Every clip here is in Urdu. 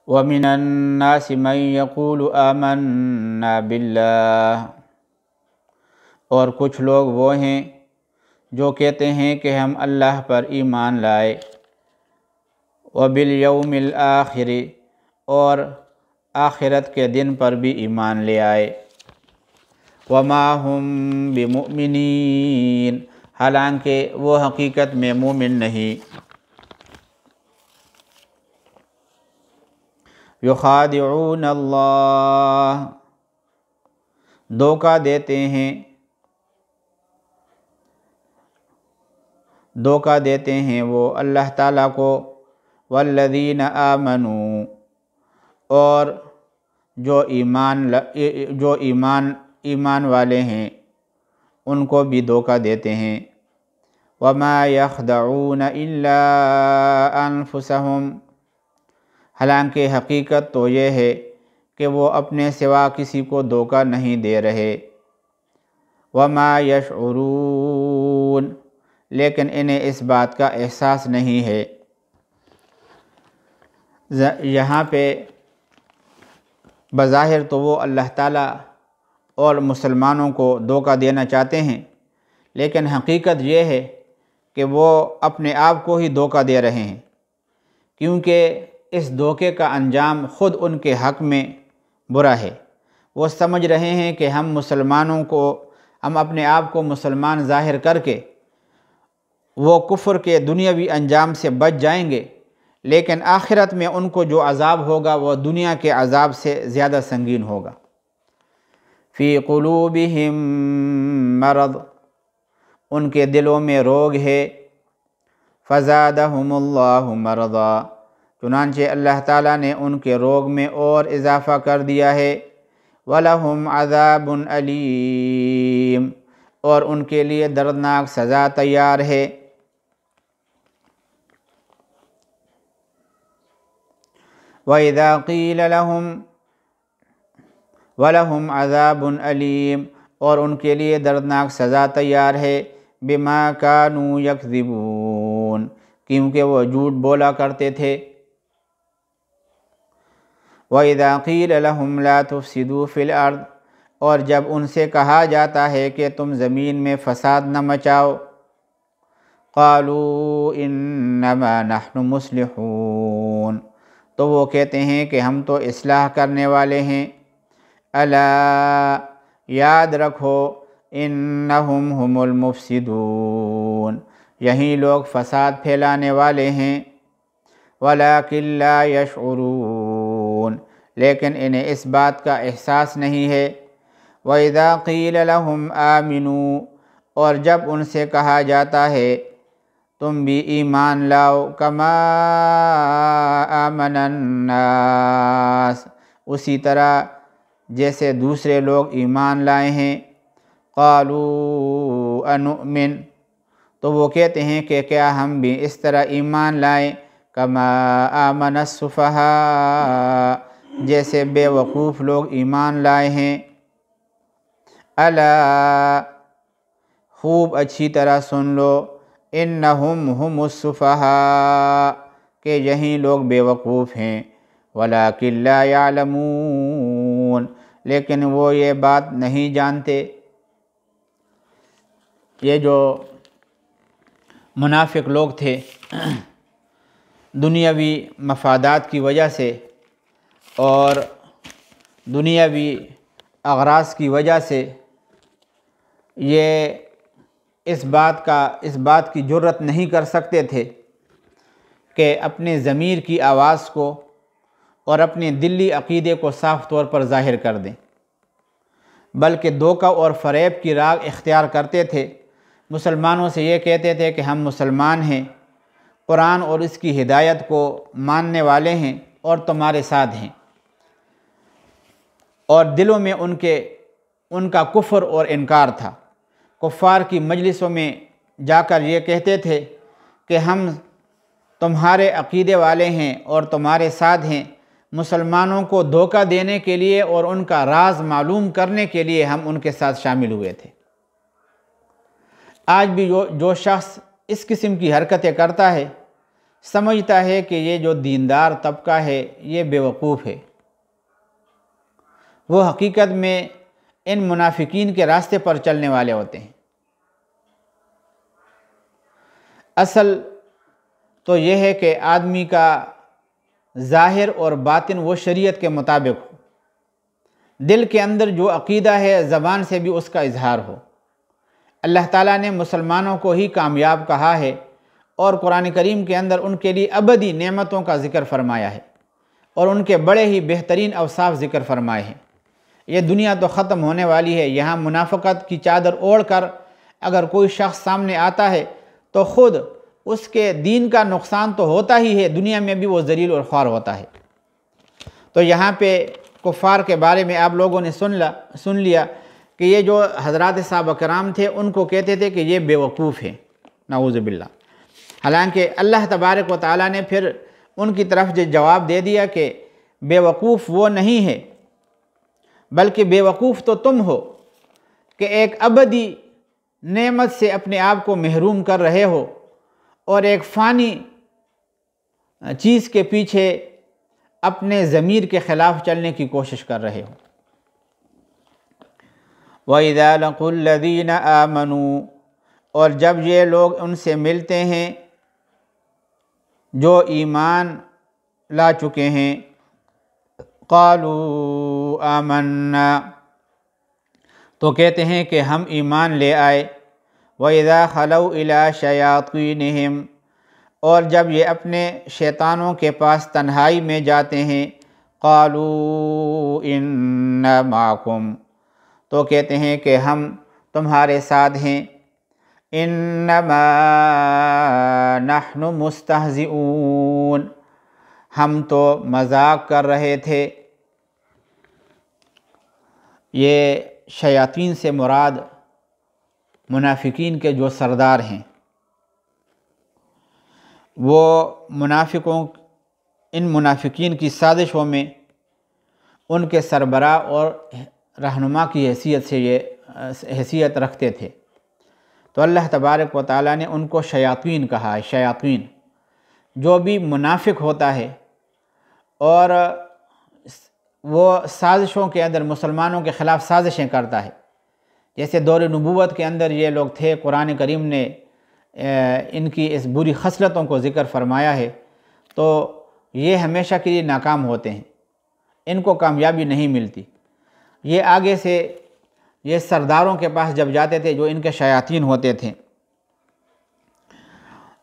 وَمِنَ النَّاسِ مَن يَقُولُ آمَنَّا بِاللَّهِ، اور کچھ لوگ وہ ہیں جو کہتے ہیں کہ ہم اللہ پر ایمان لائے، وَبِالْيَوْمِ الْآخِرِ، اور آخرت کے دن پر بھی ایمان لے آئے، وَمَا هُم بِمُؤْمِنِينَ، حالانکہ وہ حقیقت میں مومن نہیں۔ یخادعون اللہ، دھوکہ دیتے ہیں وہ اللہ تعالیٰ کو، والذین آمنوا، اور جو ایمان والے ہیں ان کو بھی دھوکہ دیتے ہیں۔ وما یخدعون الا انفسہم، حالانکہ حقیقت تو یہ ہے کہ وہ اپنے سوا کسی کو دھوکہ نہیں دے رہے۔ وما یشعرون، لیکن انہیں اس بات کا احساس نہیں ہے۔ یہاں پہ بظاہر تو وہ اللہ تعالیٰ اور مسلمانوں کو دھوکہ دینا چاہتے ہیں، لیکن حقیقت یہ ہے کہ وہ اپنے آپ کو ہی دھوکہ دے رہے ہیں، کیونکہ اس دھوکے کا انجام خود ان کے حق میں برا ہے۔ وہ سمجھ رہے ہیں کہ ہم اپنے آپ کو مسلمان ظاہر کر کے وہ کفر کے دنیاوی انجام سے بچ جائیں گے، لیکن آخرت میں ان کو جو عذاب ہوگا وہ دنیا کے عذاب سے زیادہ سنگین ہوگا۔ فی قلوبہم مرض، ان کے دلوں میں روگ ہے۔ فزادہم اللہ مرضا، چنانچہ اللہ تعالیٰ نے ان کے روگ میں اور اضافہ کر دیا ہے۔ وَلَهُمْ عَذَابٌ أَلِيمٌ، اور ان کے لیے دردناک سزا تیار ہے۔ وَإِذَا قِيلَ لَهُمْ وَلَهُمْ عَذَابٌ أَلِيمٌ، اور ان کے لیے دردناک سزا تیار ہے۔ بِمَا كَانُوا يَكْذِبُونَ، کیونکہ وہ جھوٹ بولا کرتے تھے۔ وَإِذَا قِيلَ لَهُمْ لَا تُفْسِدُوا فِي الْأَرْضِ، اور جب ان سے کہا جاتا ہے کہ تم زمین میں فساد نہ مچاؤ، قَالُوا إِنَّمَا نَحْنُ مُصْلِحُونَ، تو وہ کہتے ہیں کہ ہم تو اصلاح کرنے والے ہیں۔ الا، یاد رکھو، انہم ہم المفسدون، یہی لوگ فساد پھیلانے والے ہیں۔ ولکن لا یشعرون، لیکن انہیں اس بات کا احساس نہیں ہے۔ وَإِذَا قِيلَ لَهُمْ آمِنُوا، اور جب ان سے کہا جاتا ہے تم بھی ایمان لاؤ، کما آمن الناس، اسی طرح جیسے دوسرے لوگ ایمان لائے ہیں۔ قالوا انؤمن، تو وہ کہتے ہیں کہ کیا ہم بھی اس طرح ایمان لائیں، کما آمن السفہاء، جیسے بے وقوف لوگ ایمان لائے ہیں۔ الا، خوب اچھی طرح سن لو، انہم ہم السفہاء، کہ یہی لوگ بے وقوف ہیں۔ ولکن لا یعلمون، لیکن وہ یہ بات نہیں جانتے۔ یہ جو منافق لوگ تھے، دنیاوی مفادات کی وجہ سے اور دنیاوی اغراض کی وجہ سے یہ اس بات کی جرت نہیں کر سکتے تھے کہ اپنے ضمیر کی آواز کو اور اپنے دلی عقیدے کو صاف طور پر ظاہر کر دیں، بلکہ دھوکہ اور فریب کی راہ اختیار کرتے تھے۔ مسلمانوں سے یہ کہتے تھے کہ ہم مسلمان ہیں، قرآن اور اس کی ہدایت کو ماننے والے ہیں اور تمہارے ساتھ ہیں، اور دلوں میں ان کا کفر اور انکار تھا۔ کفار کی مجلسوں میں جا کر یہ کہتے تھے کہ ہم تمہارے عقیدے والے ہیں اور تمہارے ساتھ ہیں۔ مسلمانوں کو دھوکہ دینے کے لیے اور ان کا راز معلوم کرنے کے لیے ہم ان کے ساتھ شامل ہوئے تھے۔ آج بھی جو شخص اس قسم کی حرکتیں کرتا ہے سمجھتا ہے کہ یہ جو دیندار طبقہ ہے یہ بیوقوف ہے، وہ حقیقت میں ان منافقین کے راستے پر چلنے والے ہوتے ہیں۔ اصل تو یہ ہے کہ آدمی کا ظاہر اور باطن وہ شریعت کے مطابق ہو، دل کے اندر جو عقیدہ ہے زبان سے بھی اس کا اظہار ہو۔ اللہ تعالیٰ نے مسلمانوں کو ہی کامیاب کہا ہے اور قرآن کریم کے اندر ان کے لیے ابدی نعمتوں کا ذکر فرمایا ہے اور ان کے بڑے ہی بہترین اوصاف ذکر فرمائے ہیں۔ یہ دنیا تو ختم ہونے والی ہے، یہاں منافقت کی چادر اوڑھ کر اگر کوئی شخص سامنے آتا ہے تو خود اس کے دین کا نقصان تو ہوتا ہی ہے، دنیا میں بھی وہ ذلیل اور خوار ہوتا ہے۔ تو یہاں پہ کفار کے بارے میں آپ لوگوں نے سن لیا کہ یہ جو حضرات صحابہ کرام تھے ان کو کہتے تھے کہ یہ بیوقوف ہیں، نعوذ باللہ۔ حالانکہ اللہ تبارک و تعالیٰ نے پھر ان کی طرف جواب دے دیا کہ بیوقوف وہ نہیں ہے، بلکہ بیوقوف تو تم ہو کہ ایک ابدی نعمت سے اپنے آپ کو محروم کر رہے ہو اور ایک فانی چیز کے پیچھے اپنے ضمیر کے خلاف چلنے کی کوشش کر رہے ہو۔ وَإِذَا لَقُوا الَّذِينَ آمَنُوا، اور جب یہ لوگ ان سے ملتے ہیں جو ایمان لا چکے ہیں، قَالُوا آمَنَّا، تو کہتے ہیں کہ ہم ایمان لے آئے۔ وَإِذَا خَلَوْا إِلَىٰ شَيَاطِينِهِمْ، اور جب یہ اپنے شیطانوں کے پاس تنہائی میں جاتے ہیں، قَالُوا إِنَّا مَعَكُمْ، تو کہتے ہیں کہ ہم تمہارے ساتھ ہیں۔ إِنَّمَا نَحْنُ مُسْتَهْزِئُونَ، ہم تو مذاق کر رہے تھے۔ یہ شیاطین سے مراد منافقین کے جو سردار ہیں، وہ ان منافقین کی سازشوں میں ان کے سربراہ اور رہنما کی حیثیت سے یہ حیثیت رکھتے تھے۔ تو اللہ تبارک و تعالیٰ نے ان کو شیاطین کہا ہے۔ شیاطین جو بھی منافق ہوتا ہے اور وہ سازشوں کے اندر مسلمانوں کے خلاف سازشیں کرتا ہے، جیسے دور نبوت کے اندر یہ لوگ تھے، قرآن کریم نے ان کی اس بری خصلتوں کو ذکر فرمایا ہے، تو یہ ہمیشہ کے لیے ناکام ہوتے ہیں، ان کو کامیابی نہیں ملتی۔ یہ آگے سے یہ سرداروں کے پاس جب جاتے تھے جو ان کے شیاطین ہوتے تھے،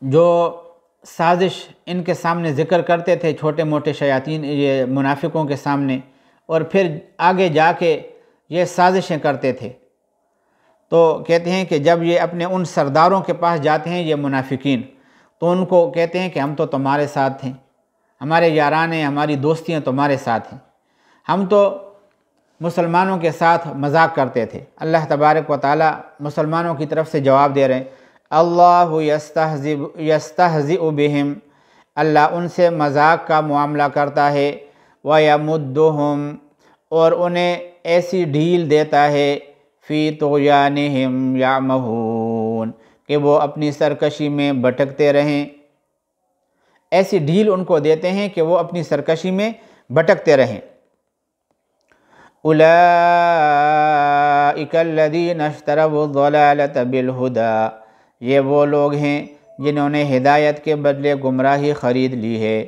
جو سازش ان کے سامنے ذکر کرتے تھے، چھوٹے موٹے شیاطین یہ منافقوں کے سامنے، اور پھر آگے جا کے یہ سازشیں کرتے تھے۔ تو کہتے ہیں کہ جب یہ اپنے ان سرداروں کے پاس جاتے ہیں یہ منافقین، تو ان کو کہتے ہیں کہ ہم تو تمہارے ساتھ ہیں، ہمارے یاران ہیں، ہماری دوستیاں تمہارے ساتھ ہیں، ہم تو مسلمانوں کے ساتھ مذاق کرتے تھے۔ اللہ تبارک و تعالیٰ مسلمانوں کی طرف سے جواب دے رہے ہیں، اللہ یستہزئ بہم، اللہ ان سے مذاق کا معاملہ کرتا ہے، ویمدہم، اور انہیں ایسی ڈھیل دیتا ہے، فی طغیانہم یعمہون، کہ وہ اپنی سرکشی میں بھٹکتے رہیں۔ ایسی ڈھیل ان کو دیتے ہیں کہ وہ اپنی سرکشی میں بھٹکتے رہیں۔ اولئک الذین اشتروا الضلالة بالہدی، یہ وہ لوگ ہیں جنہوں نے ہدایت کے بدلے گمراہی خرید لی ہے۔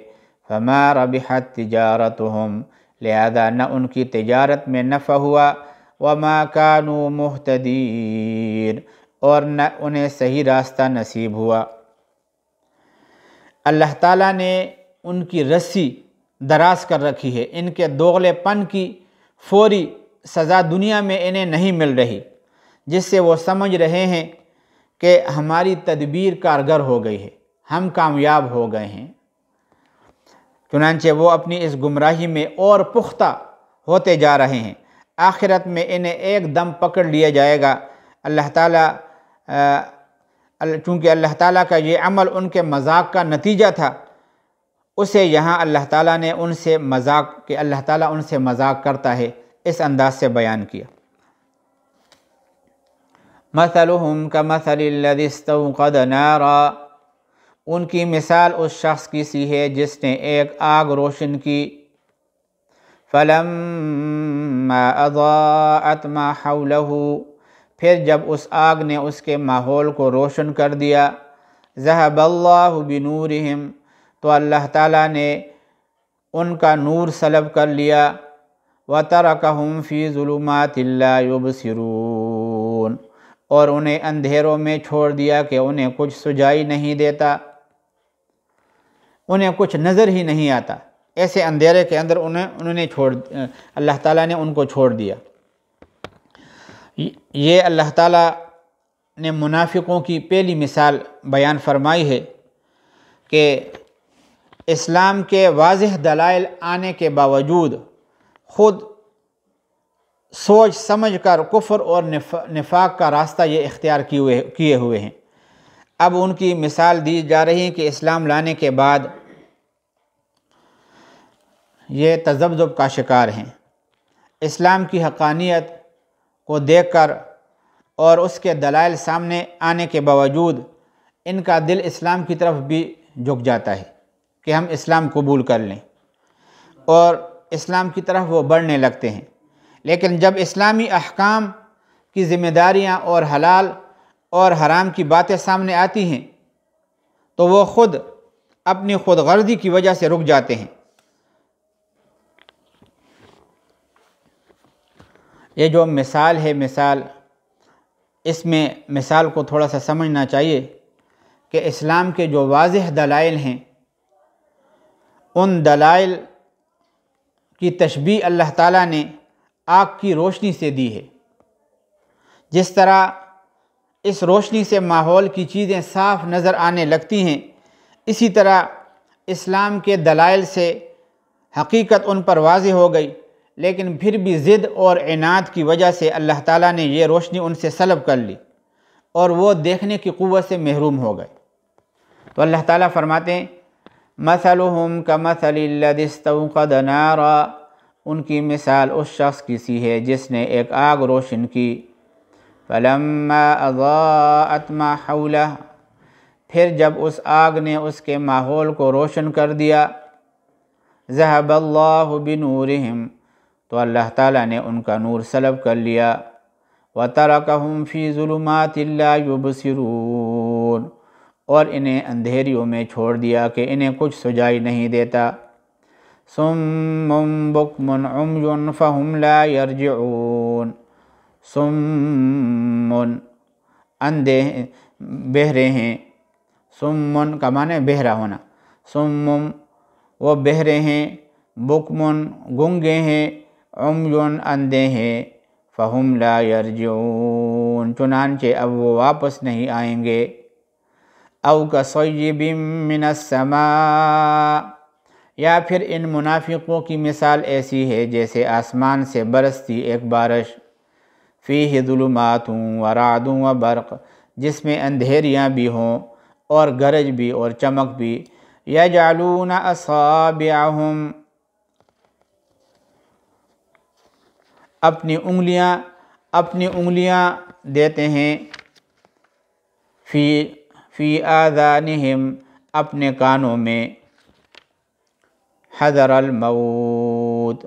فما ربحت تجارتہم، لہذا نہ ان کی تجارت میں نفع ہوا، وما كانوا مہتدین، اور نہ انہیں صحیح راستہ نصیب ہوا۔ اللہ تعالیٰ نے ان کی رسی دراز کر رکھی ہے، ان کے دوغلے پن کی فوری سزا دنیا میں انہیں نہیں مل رہی، جس سے وہ سمجھ رہے ہیں کہ ہماری تدبیر کارگر ہو گئی ہے، ہم کامیاب ہو گئے ہیں۔ چنانچہ وہ اپنی اس گمراہی میں اور پختہ ہوتے جا رہے ہیں۔ آخرت میں انہیں ایک دم پکڑ لیا جائے گا۔ اللہ تعالیٰ چونکہ اللہ تعالیٰ کا یہ عمل ان کے مذاق کا نتیجہ تھا، اسے یہاں اللہ تعالیٰ نے ان سے مذاق کہ اللہ تعالیٰ ان سے مذاق کرتا ہے اس انداز سے بیان کیا۔ مثلهم كمثل الذي استوقد نارا، ان کی مثال اس شخص کی سی ہے جس نے ایک آگ روشن کی، فَلَمَّا أَضَاءَتْ مَا حَوْلَهُ، پھر جب اس آگ نے اس کے ماحول کو روشن کر دیا، ذَهَبَ اللَّهُ بِنُورِهِمْ، تو اللہ تعالیٰ نے ان کا نور سلب کر لیا، وَتَرَكَهُمْ فِي ظُلُمَاتٍ لَا يُبْصِرُونَ، اور انہیں اندھیروں میں چھوڑ دیا کہ انہیں کچھ سجائی نہیں دیتا، انہیں کچھ نظر ہی نہیں آتا، ایسے اندھیرے کے اندر انہوں نے اللہ تعالیٰ نے ان کو چھوڑ دیا۔ یہ اللہ تعالیٰ نے منافقوں کی پہلی مثال بیان فرمائی ہے کہ اسلام کے واضح دلائل آنے کے باوجود خود سوچ سمجھ کر کفر اور نفاق کا راستہ یہ اختیار کیے ہوئے ہیں۔ اب ان کی مثال دی جا رہی ہے کہ اسلام لانے کے بعد یہ تذبذب کا شکار ہیں، اسلام کی حقانیت کو دیکھ کر اور اس کے دلائل سامنے آنے کے باوجود ان کا دل اسلام کی طرف بھی جھک جاتا ہے کہ ہم اسلام قبول کر لیں، اور اسلام کی طرف وہ بڑھنے لگتے ہیں، لیکن جب اسلامی احکام کی ذمہ داریاں اور حلال اور حرام کی باتیں سامنے آتی ہیں تو وہ خود اپنی خود غرضی کی وجہ سے رک جاتے ہیں۔ یہ جو مثال ہے، اس میں مثال کو تھوڑا سا سمجھنا چاہیے کہ اسلام کے جو واضح دلائل ہیں ان دلائل کی تشبیہ اللہ تعالیٰ نے آگ کی روشنی سے دی ہے۔ جس طرح اس روشنی سے ماحول کی چیزیں صاف نظر آنے لگتی ہیں، اسی طرح اسلام کے دلائل سے حقیقت ان پر واضح ہو گئی، لیکن پھر بھی ضد اور عناد کی وجہ سے اللہ تعالیٰ نے یہ روشنی ان سے سلب کر لی اور وہ دیکھنے کی قوت سے محروم ہو گئے۔ تو اللہ تعالیٰ فرماتے ہیں مَثَلُهُمْ كَمَثَلِ الَّذِي اسْتَوْقَدَ نَارًا، ان کی مثال اس شخص کی سی ہے جس نے ایک آگ روشن کی، فَلَمَّا أَضَاءَتْ مَا حَوْلَهُ، پھر جب اس آگ نے اس کے ماحول کو روشن کر دیا، ذَهَبَ اللَّهُ بِنُورِهِمْ، تو اللہ تعالیٰ نے ان کا نور سلب کر لیا، وَتَرَكَهُمْ فِي ظُلُمَاتٍ لَا يُبْصِرُونَ، اور انہیں اندھیریوں میں چھوڑ دیا کہ انہیں کچھ سجائی نہیں دیتا، صُمٌّ بُكْمٌ عُمْيٌ فَهُمْ لَا يَرْجِعُونَ، صُمٌّ اندھے بہرے ہیں، صُمٌّ کا معنی بہرا ہونا، صُمٌّ وہ بہرے ہیں، بُكْمٌ گنگے ہیں، عُمْيٌ اندھے ہیں، فَهُمْ لَا يَرْجِعُونَ چنانچہ اب وہ واپس نہیں آئیں گے، اَوْ كَصَيِّبٍ مِّنَ السَّمَاءِ، یا پھر ان منافقوں کی مثال ایسی ہے جیسے آسمان سے برستی ایک بارش، فِيهِ ظُلُمَاتٌ وَرَعْدٌ وَبَرْقٌ، جس میں اندھیریاں بھی ہوں اور گرج بھی اور چمک بھی، يَجْعَلُونَ أَصَابِعَهُمْ، اپنی انگلیاں دیتے ہیں، فی آذانہم اپنے کانوں میں، حذر الموت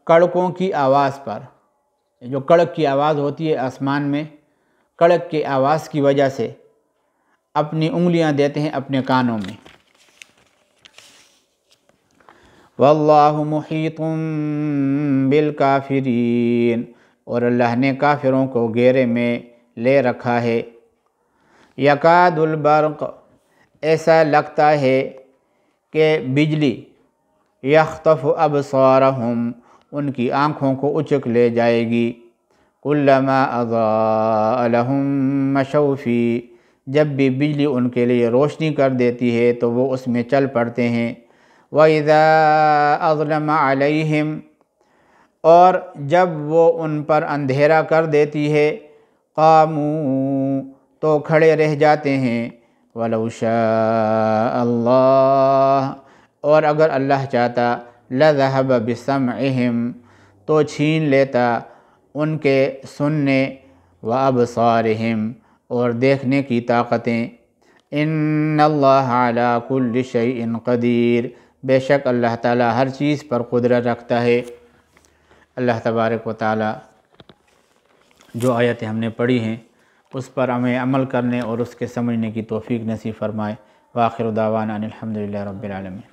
کڑکوں کی آواز پر، جو کڑک کی آواز ہوتی ہے آسمان میں، کڑک کی آواز کی وجہ سے اپنی انگلیاں دیتے ہیں اپنے کانوں میں۔ واللہ محیط بالکافرین، اور اللہ نے کافروں کو گھیرے میں لے رکھا ہے۔ یکاد البرق ایسا لگتا ہے کہ بجلی، یخطف ابصارہم ان کی آنکھوں کو اچک لے جائے گی، کلما اضاء لہم مشوا فیہ جب بھی بجلی ان کے لیے روشنی کر دیتی ہے تو وہ اس میں چل پڑتے ہیں، وَإِذَا أَظْلَمَ عَلَيْهِمْ اور جب وہ ان پر اندھیرا کر دیتی ہے، قاموا تو کھڑے رہ جاتے ہیں، وَلَوْ شَاءَ اللَّهُ اور اگر اللہ چاہتا، لَذَهَبَ بِسَمْعِهِمْ تو چھین لیتا ان کے سننے، وَأَبْصَارِهِمْ اور دیکھنے کی طاقتیں۔ ان اللہ علی کل شیء قدیر، بے شک اللہ تعالیٰ ہر چیز پر قدرت رکھتا ہے۔ اللہ تبارک و تعالیٰ جو آیتیں ہم نے پڑھی ہیں اس پر ہمیں عمل کرنے اور اس کے سمجھنے کی توفیق نصیب فرمائے۔ وآخر دعوانا ان الحمد للہ رب العالمین۔